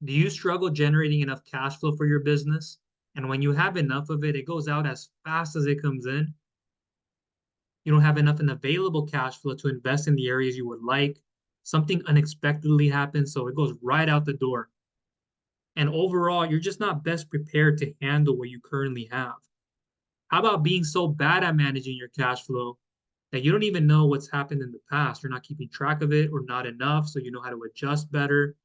Do you struggle generating enough cash flow for your business? And when you have enough of it, it goes out as fast as it comes in. You don't have enough in available cash flow to invest in the areas you would like. Something unexpectedly happens, so it goes right out the door. And overall, you're just not best prepared to handle what you currently have. How about being so bad at managing your cash flow that you don't even know what's happened in the past? You're not keeping track of it or not enough, so you know how to adjust better,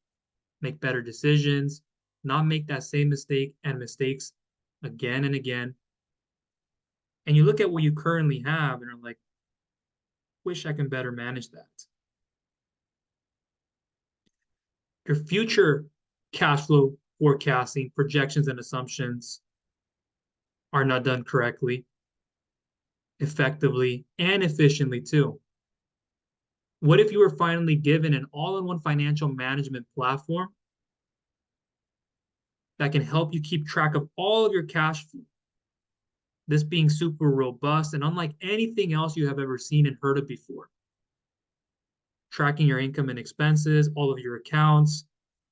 make better decisions, not make that same mistake and mistakes again and again. And you look at what you currently have and are like, wish I can better manage that. Your future cash flow forecasting, projections, and assumptions are not done correctly, effectively, and efficiently too. What if you were finally given an all-in-one financial management platform that can help you keep track of all of your cash flow? This being super robust and unlike anything else you have ever seen and heard of before. Tracking your income and expenses, all of your accounts,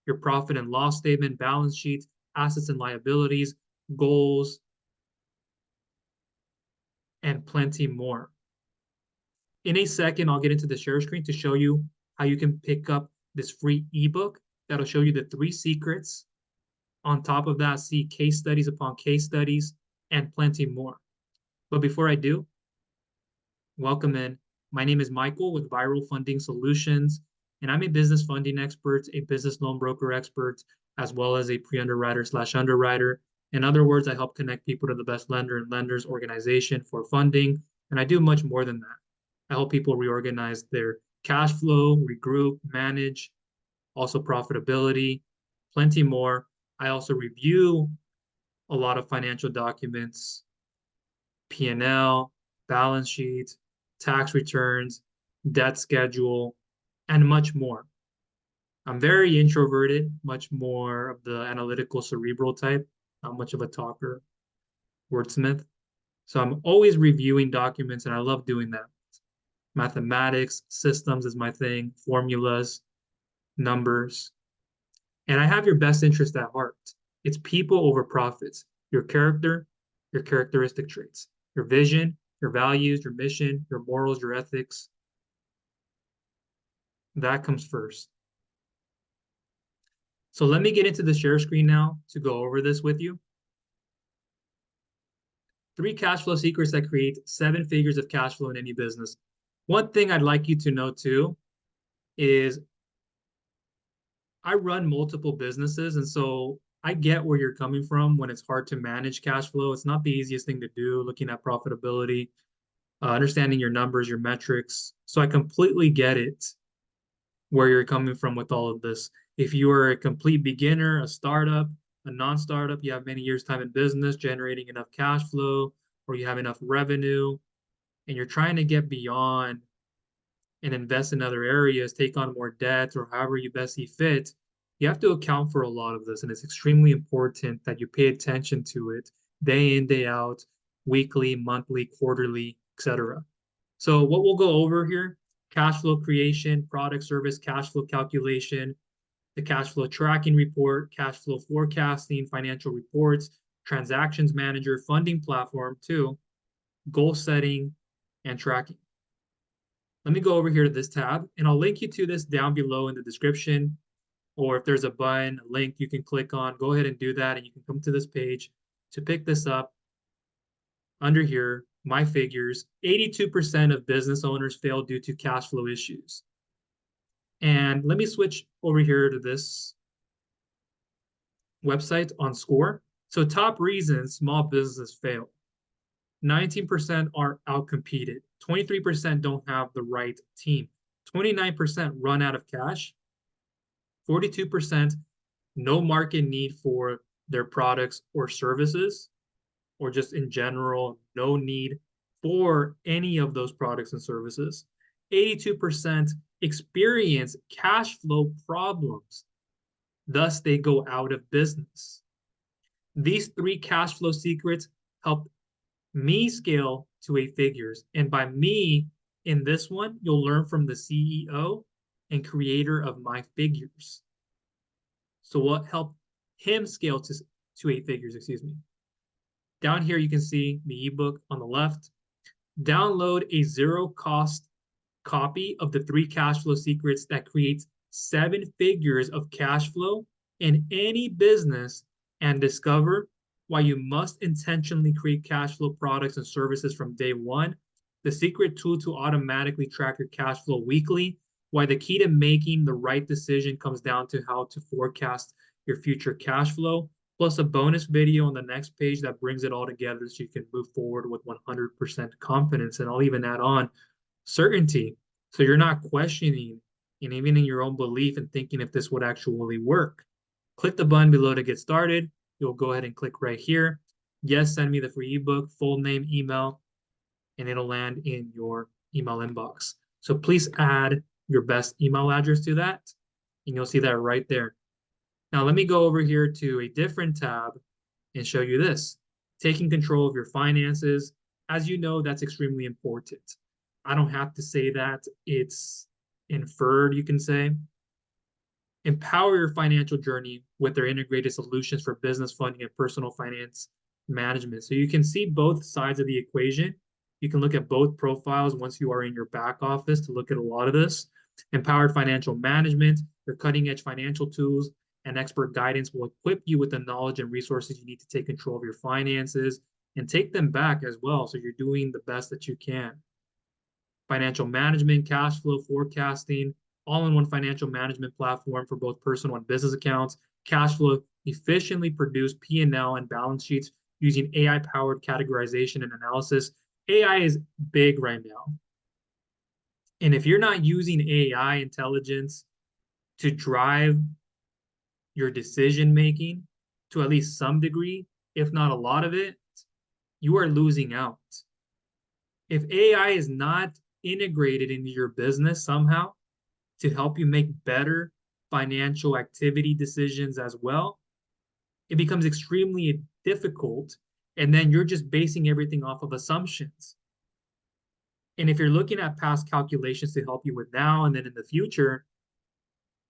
your profit and loss statement, balance sheets, assets and liabilities, goals, and plenty more. In a second, I'll get into the share screen to show you how you can pick up this free ebook that'll show you the 3 secrets. On top of that, see case studies upon case studies and plenty more. But before I do, welcome in. My name is Michael with Viral Funding Solutions, and I'm a business funding expert, a business loan broker expert, as well as a pre-underwriter/underwriter. In other words, I help connect people to the best lender and lenders organization for funding, and I do much more than that. I help people reorganize their cash flow, regroup, manage, also profitability, plenty more. I also review a lot of financial documents, P&L, balance sheets, tax returns, debt schedule, and much more. I'm very introverted, much more of the analytical cerebral type, not much of a talker, wordsmith. So I'm always reviewing documents and I love doing that. Mathematics, systems is my thing, formulas, numbers. And I have your best interest at heart. It's people over profits, your character, your characteristic traits, your vision, your values, your mission, your morals, your ethics. That comes first. So let me get into the share screen now to go over this with you. 3 cash flow secrets that create 7 figures of cash flow in any business. One thing I'd like you to know too is I run multiple businesses, and so I get where you're coming from when it's hard to manage cash flow. It's not the easiest thing to do, looking at profitability, understanding your numbers, your metrics. So I completely get it where you're coming from with all of this. If you are a complete beginner, a startup, a non-startup, you have many years time in business, generating enough cash flow, or you have enough revenue, and you're trying to get beyond and invest in other areas, take on more debt, or however you best see fit, you have to account for a lot of this. And it's extremely important that you pay attention to it day in, day out, weekly, monthly, quarterly, etc. So what we'll go over here, cash flow creation, product service, cash flow calculation, the cash flow tracking report, cash flow forecasting, financial reports, transactions manager, funding platform too, goal setting, and tracking. Let me go over here to this tab, and I'll link you to this down below in the description, or if there's a button, a link you can click on, go ahead and do that, and you can come to this page to pick this up. Under here, my figures, 82% of business owners fail due to cash flow issues. And let me switch over here to this website on SCORE. So top reasons small businesses fail. 19% are outcompeted. 23% don't have the right team. 29% run out of cash. 42% no market need for their products or services, or just in general, no need for any of those products and services. 82% experience cash flow problems. Thus, they go out of business. These 3 cash flow secrets help me scale to 8 figures. And by me, in this one, you'll learn from the CEO and creator of My Figures. So what helped him scale to 8 figures, excuse me. Down here, you can see the ebook on the left. Download a zero cost copy of the 3 cash flow secrets that creates 7 figures of cash flow in any business, and discover why you must intentionally create cash flow products and services from day one. The secret tool to automatically track your cash flow weekly. Why the key to making the right decision comes down to how to forecast your future cash flow, plus a bonus video on the next page that brings it all together so you can move forward with 100% confidence. And I'll even add on certainty. So you're not questioning and even in your own belief and thinking if this would actually work. Click the button below to get started. You'll go ahead and click right here. Yes, send me the free ebook, full name, email, and it'll land in your email inbox. So please add your best email address to that, and you'll see that right there. Now, let me go over here to a different tab and show you this. Taking control of your finances. As you know, that's extremely important. I don't have to say that. It's inferred, you can say. Empower your financial journey with their integrated solutions for business funding and personal finance management. So you can see both sides of the equation. You can look at both profiles once you are in your back office to look at a lot of this. Empowered financial management, your cutting edge financial tools and expert guidance will equip you with the knowledge and resources you need to take control of your finances and take them back as well. So you're doing the best that you can. Financial management, cash flow forecasting, all-in-one financial management platform for both personal and business accounts. Cash flow efficiently produce P&L and balance sheets using AI-powered categorization and analysis. AI is big right now. And if you're not using AI intelligence to drive your decision making to at least some degree, if not a lot of it, you are losing out. If AI is not integrated into your business somehow to help you make better financial activity decisions as well, it becomes extremely difficult. And then you're just basing everything off of assumptions. And if you're looking at past calculations to help you with now and then in the future,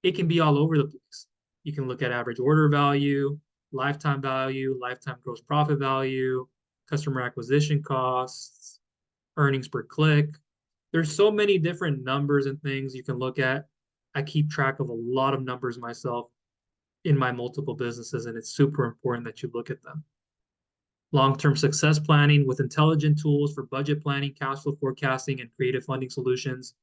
it can be all over the place. You can look at average order value, lifetime gross profit value, customer acquisition costs, earnings per click. There's so many different numbers and things you can look at. I keep track of a lot of numbers myself in my multiple businesses, and it's super important that you look at them. Long-term success planning with intelligent tools for budget planning, cash flow forecasting, and creative funding solutions.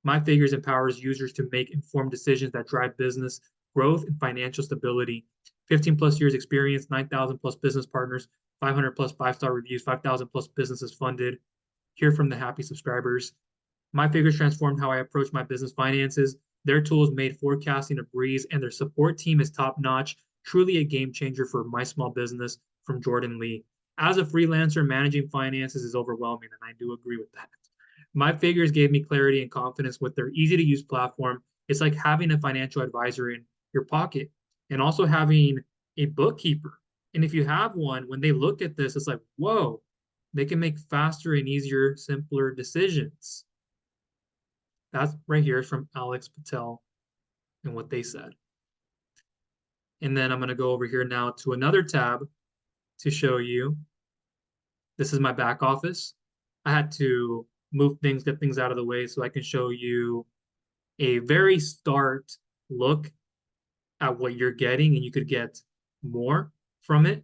My Figures empowers users to make informed decisions that drive business growth and financial stability. 15 plus years experience, 9,000 plus business partners, 500 plus 5-star reviews, 5,000 plus businesses funded. Hear from the happy subscribers. My Figures transformed how I approach my business finances. Their tools made forecasting a breeze, and their support team is top notch. Truly a game changer for my small business. From Jordan Lee. As a freelancer, managing finances is overwhelming, and I do agree with that. My Figures gave me clarity and confidence with their easy to use platform. It's like having a financial advisor in your pocket and also having a bookkeeper. And if you have one, when they look at this, it's like, whoa, they can make faster and easier, simpler decisions. That's right here from Alex Patel and what they said. And then I'm going to go over here now to another tab to show you. This is my back office. I had to move things, get things out of the way so I can show you a very start look at what you're getting, and you could get more from it.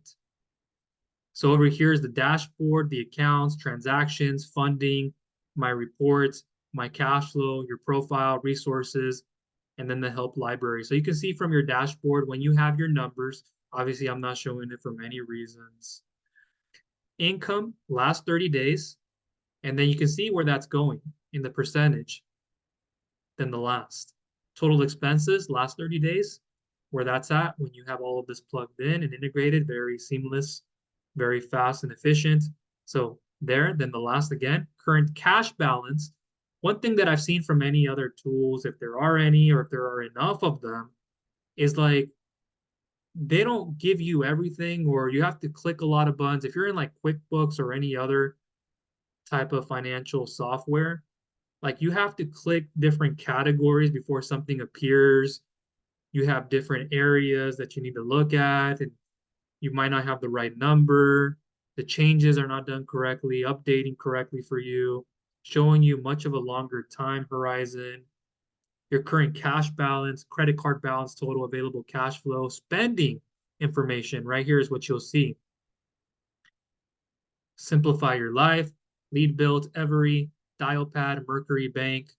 So over here is the dashboard, the accounts, transactions, funding, my reports, my cash flow, your profile, resources, and then the help library. So you can see from your dashboard when you have your numbers. Obviously, I'm not showing it for many reasons. Income, last 30 days, and then you can see where that's going in the percentage. Then the last. Total expenses, last 30 days, where that's at when you have all of this plugged in and integrated, very seamless, very fast and efficient. So there, then the last again, current cash balance. One thing that I've seen from any other tools, if there are any or if there are enough of them, is like they don't give you everything, or you have to click a lot of buttons. If you're in like QuickBooks or any other type of financial software, like you have to click different categories before something appears. You have different areas that you need to look at, and you might not have the right number. The changes are not done correctly, updating correctly for you, showing you much of a longer time horizon, your current cash balance, credit card balance, total available cash flow, spending information. Right here is what you'll see. Simplify Your Life, Lead Built, Every, Dialpad, Mercury Bank.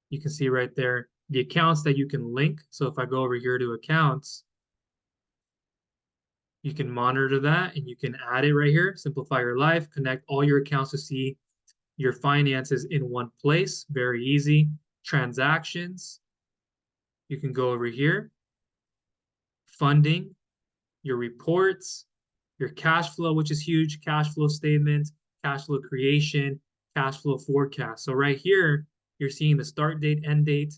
You can see right there the accounts that you can link. So if I go over here to accounts, you can monitor that and you can add it right here. Simplify Your Life, connect all your accounts to see your finances in one place. Very easy. Transactions, you can go over here. Funding, your reports, your cash flow, which is huge, cash flow statement, cash flow creation, cash flow forecast. So right here, you're seeing the start date, end date,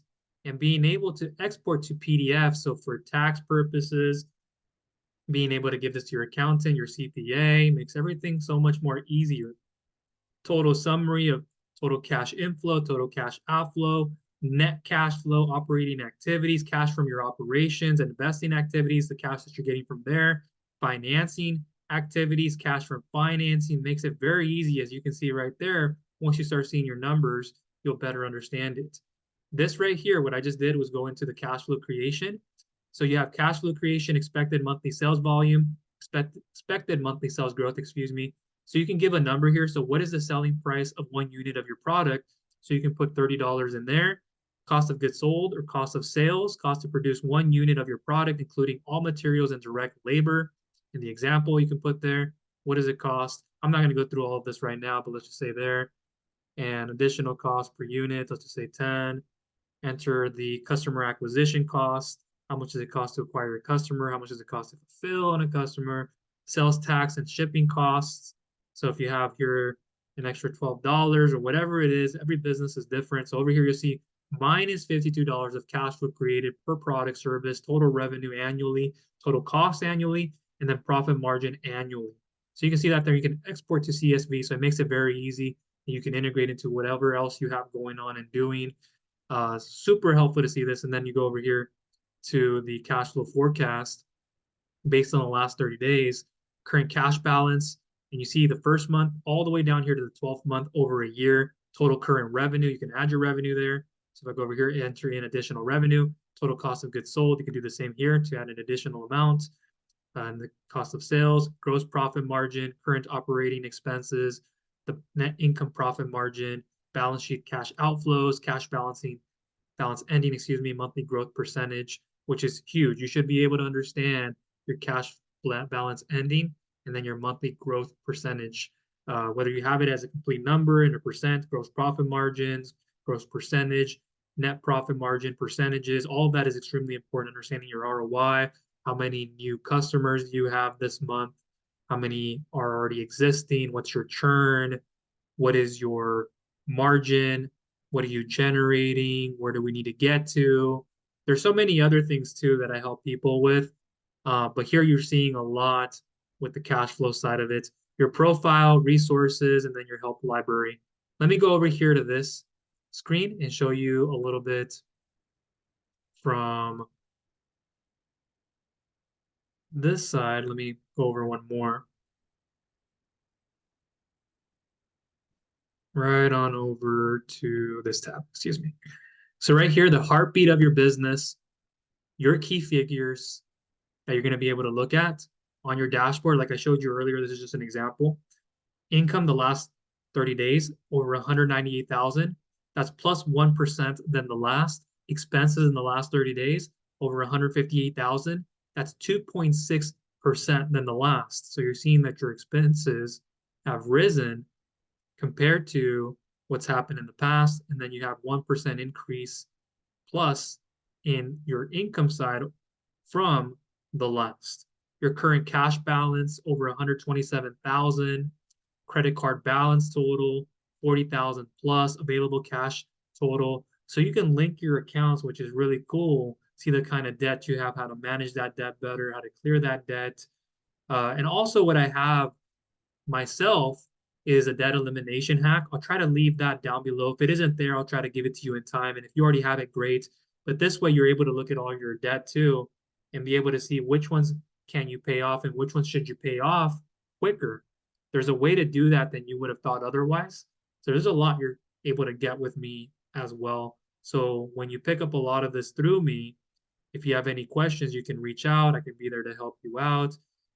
and being able to export to PDF. So for tax purposes, being able to give this to your accountant, your CPA, makes everything so much more easier. Total summary of total cash inflow, total cash outflow, net cash flow, operating activities, cash from your operations, investing activities, the cash that you're getting from there, financing activities, cash from financing. Makes it very easy, as you can see right there. Once you start seeing your numbers, you'll better understand it. This right here, what I just did was go into the cash flow creation. So you have cash flow creation, expected monthly sales volume, expected monthly sales growth, excuse me. So you can give a number here. So what is the selling price of one unit of your product? So you can put $30 in there. Cost of goods sold or cost of sales, cost to produce one unit of your product, including all materials and direct labor. In the example, you can put there, what does it cost? I'm not going to go through all of this right now, but let's just say there. And additional cost per unit, let's just say 10. Enter the customer acquisition cost. How much does it cost to acquire a customer? How much does it cost to fulfill on a customer? Sales tax and shipping costs. So if you have here an extra $12 or whatever it is, every business is different. So over here you'll see mine is $52 of cash flow created per product service, total revenue annually, total cost annually, and then profit margin annually. So you can see that there. You can export to CSV, so it makes it very easy. You can integrate into whatever else you have going on and doing. Super helpful to see this. And then you go over here to the cash flow forecast based on the last 30 days, current cash balance, and you see the first month all the way down here to the 12th month over a year, total current revenue. You can add your revenue there. So if I go over here, enter in additional revenue, total cost of goods sold, you can do the same here to add an additional amount. And the cost of sales, gross profit margin, current operating expenses, the net income profit margin, balance sheet cash outflows, cash balancing, balance ending, excuse me, monthly growth percentage, which is huge. You should be able to understand your cash balance ending and then your monthly growth percentage. Whether you have it as a complete number in a percent, gross profit margins, gross percentage, net profit margin percentages, all of that is extremely important. Understanding your ROI, how many new customers you have this month, how many are already existing, what's your churn, what is your margin, what are you generating, where do we need to get to. There's so many other things too that I help people with, but here you're seeing a lot with the cash flow side of it, your profile, resources, and then your help library. Let me go over here to this screen and show you a little bit from this side. Let me go over one more. Right on over to this tab, excuse me. So right here, the heartbeat of your business, your key figures that you're going to be able to look at on your dashboard. Like I showed you earlier, this is just an example. Income the last 30 days, over 198,000. That's plus 1% than the last. Expenses in the last 30 days, over 158,000. That's 2.6% than the last. So you're seeing that your expenses have risen compared to what's happened in the past. And then you have 1% increase plus in your income side from the last. Your current cash balance over 127,000, credit card balance total 40,000 plus, available cash total. So you can link your accounts, which is really cool. See the kind of debt you have, how to manage that debt better, how to clear that debt. And also what I have myself is a debt elimination hack. I'll try to leave that down below. If it isn't there, I'll try to give it to you in time. And if you already have it, great. But this way, you're able to look at all your debt too and be able to see which ones can you pay off and which ones should you pay off quicker. There's a way to do that than you would have thought otherwise. So there's a lot you're able to get with me as well. So when you pick up a lot of this through me, if you have any questions, you can reach out. I can be there to help you out.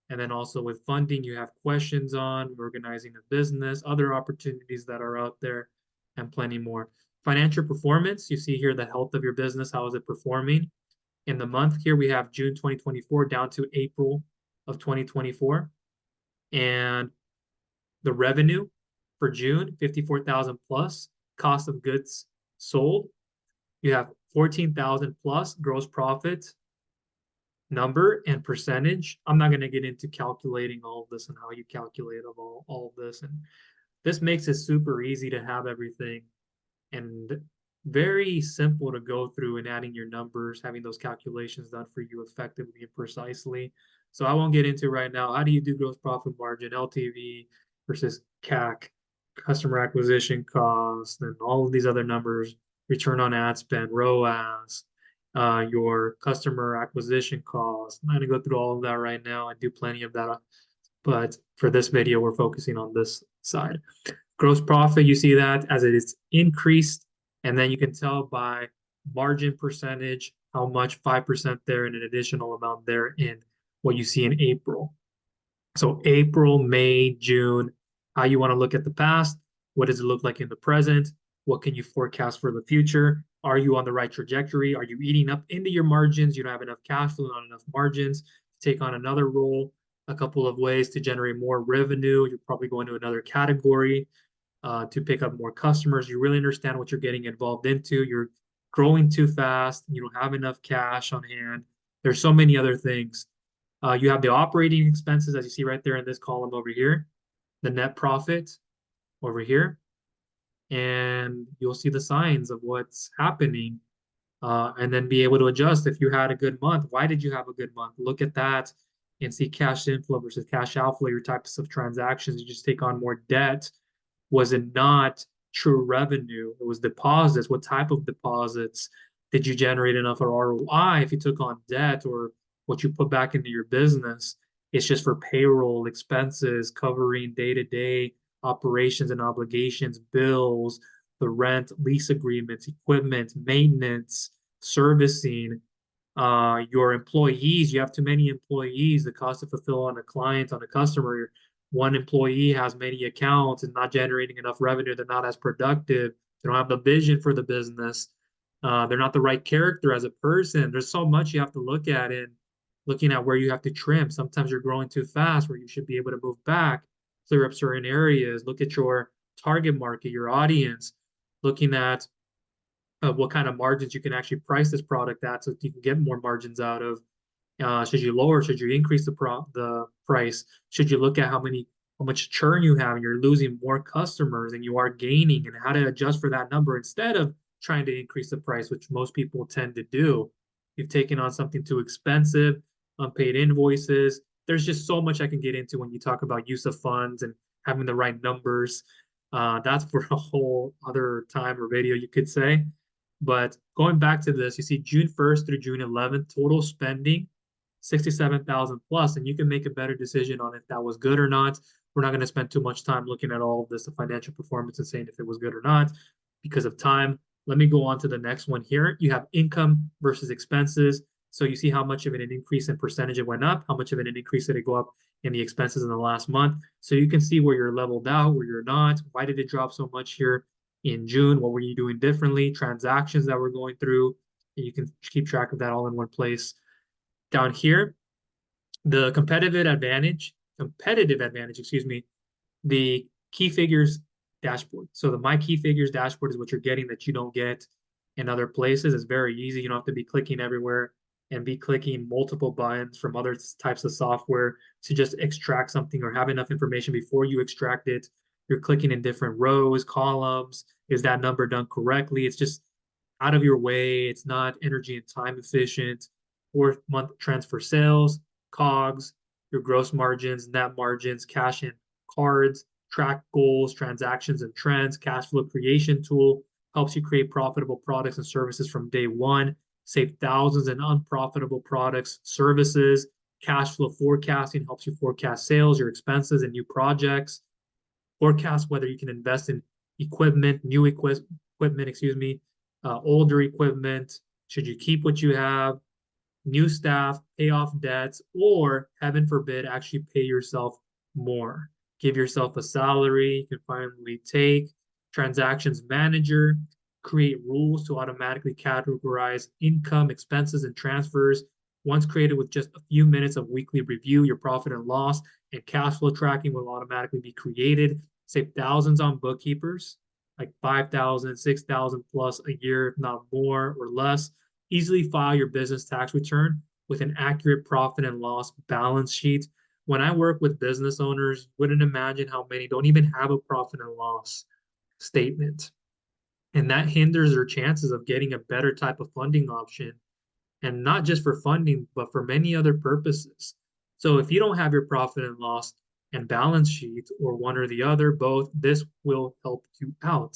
And then also with funding, you have questions on organizing a business, other opportunities that are out there, and plenty more. Financial performance, you see here the health of your business. How is it performing? In the month here, we have June 2024 down to April of 2024. And the revenue for June, 54,000 plus. Cost of goods sold, you have 14,000 plus gross profit number and percentage. I'm not going to get into calculating all of this and how you calculate all of this. And this makes it super easy to have everything and very simple to go through and adding your numbers, having those calculations done for you effectively and precisely. So I won't get into right now. How do you do gross profit margin, LTV versus CAC, customer acquisition cost, and all of these other numbers, return on ad spend, ROAS, your customer acquisition cost. I'm not going to go through all of that right now. I do plenty of that. But for this video, we're focusing on this side. Gross profit, you see that as it is increased, and then you can tell by margin percentage how much 5% there and an additional amount there in what you see in April. So April, May, June, how you want to look at the past, what does it look like in the present, what can you forecast for the future? Are you on the right trajectory? Are you eating up into your margins? You don't have enough cash flow, not enough margins to take on another role, a couple of ways to generate more revenue. You're probably going to another category to pick up more customers. You really understand what you're getting involved into. You're growing too fast. You don't have enough cash on hand. There's so many other things. You have the operating expenses, as you see right there in this column over here, the net profit over here, and you'll see the signs of what's happening, and then be able to adjust if you had a good month. Why did you have a good month? Look at that and see cash inflow versus cash outflow, your types of transactions. You just take on more debt. Was it not true revenue? It was deposits. What type of deposits? Did you generate enough ROI if you took on debt, or what you put back into your business? It's just for payroll expenses, covering day-to-day operations and obligations, bills, the rent, lease agreements, equipment, maintenance, servicing, your employees. You have too many employees, the cost to fulfill on a client, on a customer. One employee has many accounts and not generating enough revenue. They're not as productive. They don't have the vision for the business. They're not the right character as a person. There's so much you have to look at in looking at where you have to trim. Sometimes you're growing too fast where you should be able to move back, clear up certain areas, look at your target market, your audience, looking at what kind of margins you can actually price this product at so you can get more margins out of. Should you lower? Should you increase the price? Should you look at how much churn you have and you're losing more customers and you are gaining, and how to adjust for that number instead of trying to increase the price, which most people tend to do. You've taken on something too expensive, unpaid invoices. There's just so much I can get into when you talk about use of funds and having the right numbers. That's for a whole other time or video, you could say. But going back to this, you see June 1st through June 11th, total spending 67,000 plus, and you can make a better decision on if that was good or not. We're not going to spend too much time looking at all of this, the financial performance, and saying if it was good or not because of time. Let me go on to the next one here. You have income versus expenses. So you see how much of an increase in percentage it went up, how much of an increase did it go up in the expenses in the last month. So you can see where you're leveled out, where you're not. Why did it drop so much here in June? What were you doing differently? Transactions that we're going through. And you can keep track of that all in one place. Down here, the competitive advantage, excuse me, the key figures dashboard. So the my key figures dashboard is what you're getting that you don't get in other places. It's very easy. You don't have to be clicking everywhere and be clicking multiple buttons from other types of software to just extract something or have enough information before you extract it. You're clicking in different rows, columns. Is that number done correctly? It's just out of your way. It's not energy and time efficient. 4-month transfer sales, COGS, your gross margins, net margins, cash in cards, track goals, transactions and trends, cash flow creation tool, helps you create profitable products and services from day one. save thousands in unprofitable products, services. Cash flow forecasting helps you forecast sales, your expenses, and new projects. Forecast whether you can invest in equipment, new equipment, older equipment. Should you keep what you have? New staff, pay off debts, or heaven forbid, actually pay yourself more. Give yourself a salary you can finally take. Transactions manager, create rules to automatically categorize income, expenses, and transfers. Once created with just a few minutes of weekly review, your profit and loss and cash flow tracking will automatically be created. Save thousands on bookkeepers, like 5,000, 6,000 plus a year, if not more or less. Easily file your business tax return with an accurate profit and loss balance sheet. When I work with business owners, wouldn't imagine how many don't even have a profit and loss statement. And that hinders their chances of getting a better type of funding option, and not just for funding, but for many other purposes. So if you don't have your profit and loss and balance sheet, or one or the other, both, this will help you out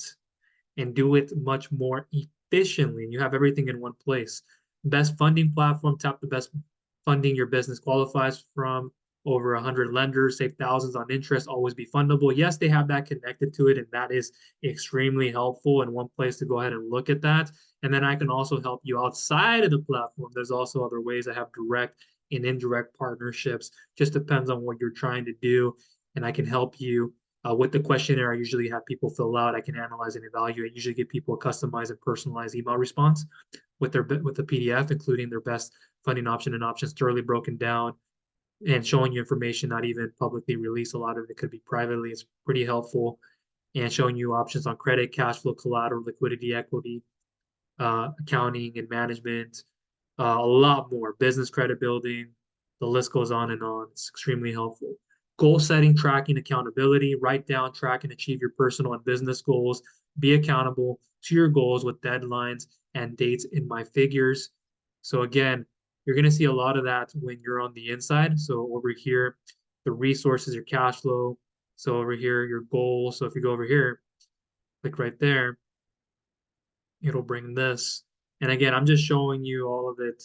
and do it much more efficiently. You have everything in one place. Best funding platform, tap the best funding your business qualifies from. Over 100 lenders, save thousands on interest, always be fundable. Yes, they have that connected to it, and that is extremely helpful and one place to go ahead and look at that. And then I can also help you outside of the platform. There's also other ways. I have direct and indirect partnerships. Just depends on what you're trying to do, and I can help you with the questionnaire. I usually have people fill out. I can analyze and evaluate. Usually give people a customized and personalized email response with the PDF, including their best funding option and options thoroughly broken down and showing you information not even publicly released. A lot of it could be privately. It's pretty helpful, and showing you options on credit, cash flow, collateral, liquidity, equity, accounting and management, a lot more, business credit building. The list goes on and on. It's extremely helpful. Goal setting, tracking, accountability. Write down, track, and achieve your personal and business goals. Be accountable to your goals with deadlines and dates in my figures. So again, you're going to see a lot of that when you're on the inside. So over here, the resources, your cash flow. So over here, your goals. So if you go over here, click right there, it'll bring this. And again, I'm just showing you all of it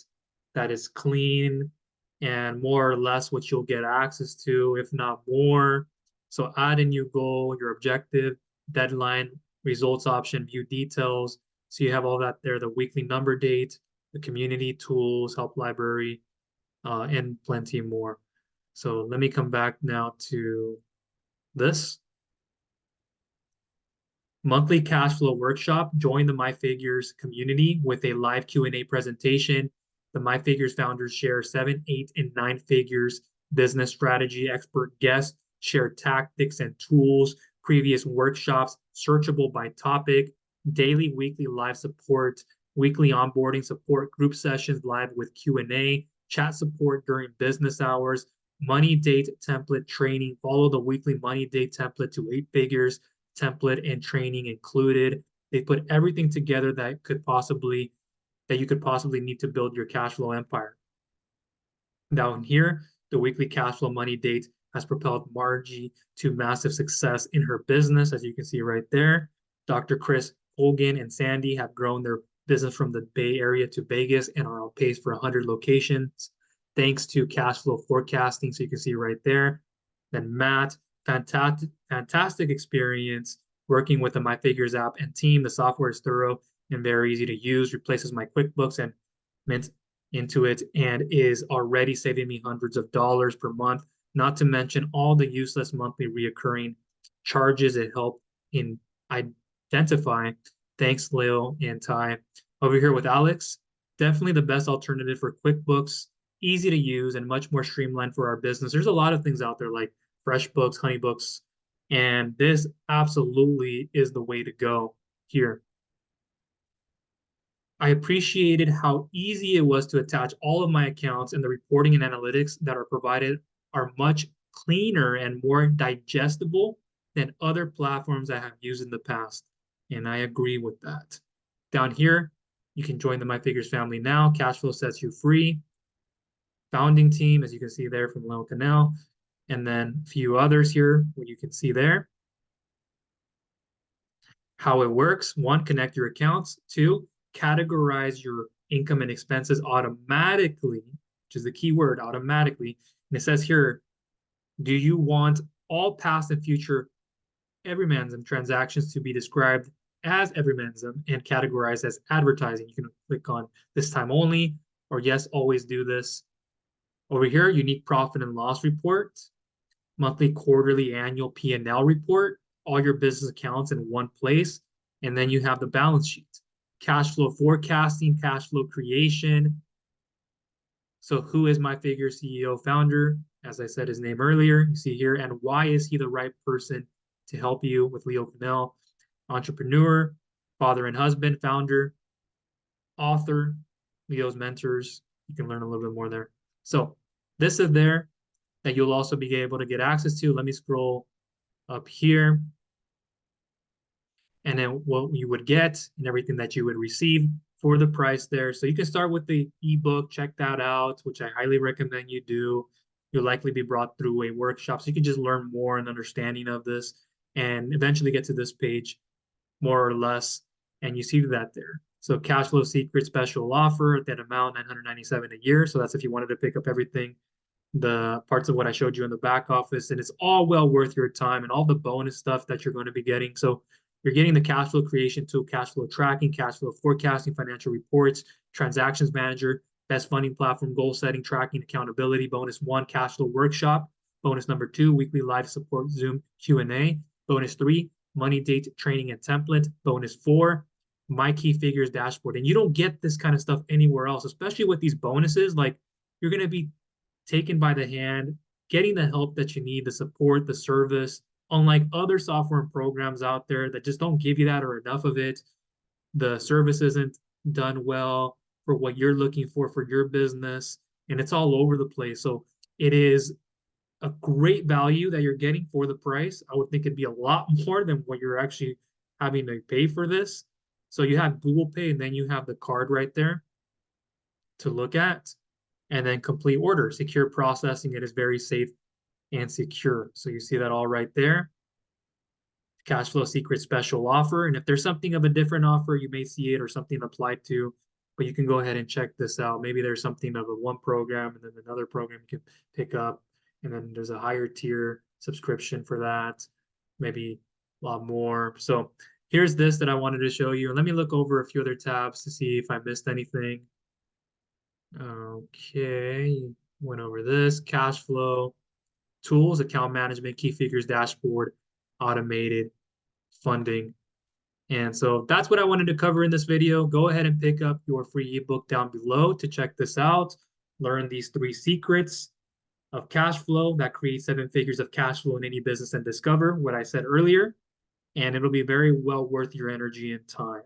that is clean and more or less what you'll get access to, if not more. So add a new goal, your objective, deadline, results option, view details. So you have all that there, the weekly number date, the community tools, help library, and plenty more. So let me come back now to this. Monthly cash flow workshop. Join the MyFigures community with a live Q&A presentation. The MyFigures founders share 7, 8, and 9 figures business strategy. Expert guests share tactics and tools. Previous workshops searchable by topic. Daily, weekly live support. Weekly onboarding support. Group sessions live with Q&A. Chat support during business hours. Money date template training. Follow the weekly money date template to 8 figures template and training included. They put everything together that you could possibly need to build your cash flow empire. Down here, the weekly cash flow money date has propelled Margie to massive success in her business, as you can see right there. Dr. Chris Hogan and Sandy have grown their business from the Bay Area to Vegas and are on pace for 100 locations, thanks to cash flow forecasting. So you can see right there. Then Matt, fantastic experience working with the MyFigures app and team. The software is thorough and very easy to use, replaces my QuickBooks and Mint into it, and is already saving me hundreds of dollars per month, not to mention all the useless monthly reoccurring charges it helped in identify. Thanks, Leo and Ty. Over here with Alex, definitely the best alternative for QuickBooks, easy to use and much more streamlined for our business. There's a lot of things out there like FreshBooks, HoneyBooks, and this absolutely is the way to go here. I appreciated how easy it was to attach all of my accounts, and the reporting and analytics that are provided are much cleaner and more digestible than other platforms I have used in the past. And I agree with that. Down here, you can join the MyFigures family now. Cashflow sets you free. Founding team, as you can see there from Leo Canal, and then a few others here, what you can see there. How it works: 1, connect your accounts. 2, categorize your income and expenses automatically, which is the key word, automatically. And it says here, do you want all past and future everymanism transactions to be described as everymanism and categorized as advertising? You can click on this time only, or yes, always do this. Over here, unique profit and loss report, monthly, quarterly, annual P&L report, all your business accounts in one place. And then you have the balance sheet, cash flow forecasting, cash flow creation. So who is my figure CEO founder? As I said his name earlier, you see here, and why is he the right person to help you with Leo Cannell? Entrepreneur, father and husband, founder, author, Leo's mentors. You can learn a little bit more there. So this is there that you'll also be able to get access to. Let me scroll up here. And then what you would get and everything that you would receive for the price there. So you can start with the ebook, check that out, which I highly recommend you do. You'll likely be brought through a workshop, so you can just learn more and understanding of this and eventually get to this page more or less. And you see that there. So cash flow secret special offer at that amount, $997 a year. So that's if you wanted to pick up everything, the parts of what I showed you in the back office, and it's all well worth your time and all the bonus stuff that you're going to be getting. So you're getting the cash flow creation tool, cash flow tracking, cash flow forecasting, financial reports, transactions manager, best funding platform, goal setting, tracking, accountability, bonus one, cash flow workshop, bonus number two, weekly live support Zoom Q&A, bonus three, money date training and template, bonus four, my key figures dashboard. And you don't get this kind of stuff anywhere else, especially with these bonuses. Like, you're going to be taken by the hand, getting the help that you need, the support, the service. Unlike other software and programs out there that just don't give you that or enough of it, the service isn't done well for what you're looking for your business, and it's all over the place. So it is a great value that you're getting for the price. I would think it'd be a lot more than what you're actually having to pay for this. So you have Google Pay, and then you have the card right there to look at, and then complete order. Secure processing, it is very safe and secure. So you see that all right there. Cash flow secret special offer. And if there's something of a different offer, you may see it or something applied to, but you can go ahead and check this out. Maybe there's something of a one program and then another program you can pick up. And then there's a higher tier subscription for that, maybe a lot more. So here's this that I wanted to show you. And let me look over a few other tabs to see if I missed anything. Okay, went over this, cash flow, tools, account management, key figures dashboard, automated funding. And so that's what I wanted to cover in this video. Go ahead and pick up your free ebook down below to check this out. Learn these 3 secrets of cash flow that create 7 figures of cash flow in any business and discover what I said earlier. And it'll be very well worth your energy and time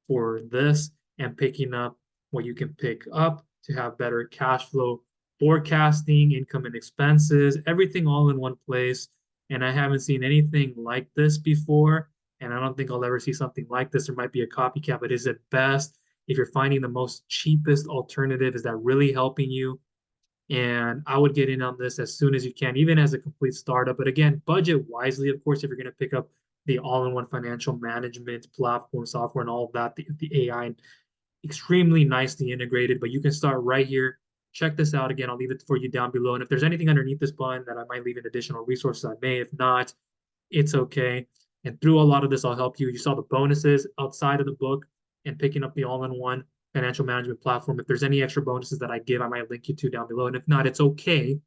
for this and picking up what you can pick up to have better cash flow forecasting, income and expenses, everything all in one place. And I haven't seen anything like this before. And I don't think I'll ever see something like this. There might be a copycat, but is it best if you're finding the most cheapest alternative? Is that really helping you? And I would get in on this as soon as you can, even as a complete startup. But again, budget wisely, of course, if you're going to pick up the all-in-one financial management platform software and all of that, the AI, extremely nicely integrated. But you can start right here. Check this out again. I'll leave it for you down below. And if there's anything underneath this button that I might leave in additional resources, I may. If not, it's okay. And through a lot of this, I'll help you. You saw the bonuses outside of the book and picking up the all-in-one financial management platform. If there's any extra bonuses that I give, I might link you to down below. And if not, it's okay,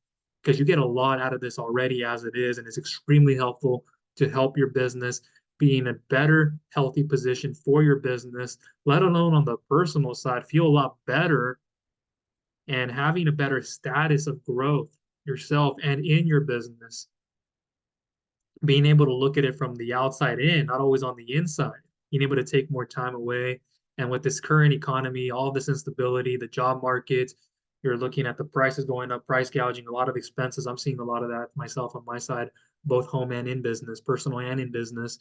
because you get a lot out of this already as it is, and it's extremely helpful to help your business be in a better, healthy position for your business, let alone on the personal side, feel a lot better and having a better status of growth yourself and in your business. Being able to look at it from the outside in, not always on the inside, being able to take more time away. And with this current economy, all this instability, the job market, you're looking at the prices going up, price gouging, a lot of expenses. I'm seeing a lot of that myself on my side, both home and in business, personal and in business.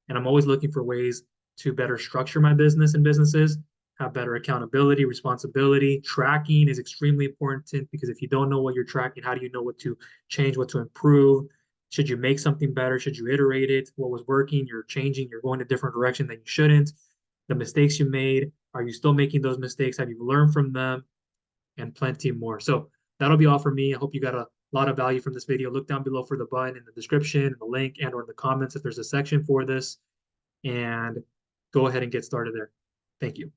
And I'm always looking for ways to better structure my business and businesses, have better accountability, responsibility. Tracking is extremely important, because if you don't know what you're tracking, how do you know what to change, what to improve? Should you make something better? Should you iterate it? What was working? You're changing, you're going a different direction than you shouldn't. The mistakes you made, Are you still making those mistakes? Have you learned from them? And plenty more. So that'll be all for me. I hope you got a lot of value from this video. Look down below for the button in the description, the link, and or in the comments if there's a section for this. And go ahead and get started there. Thank you.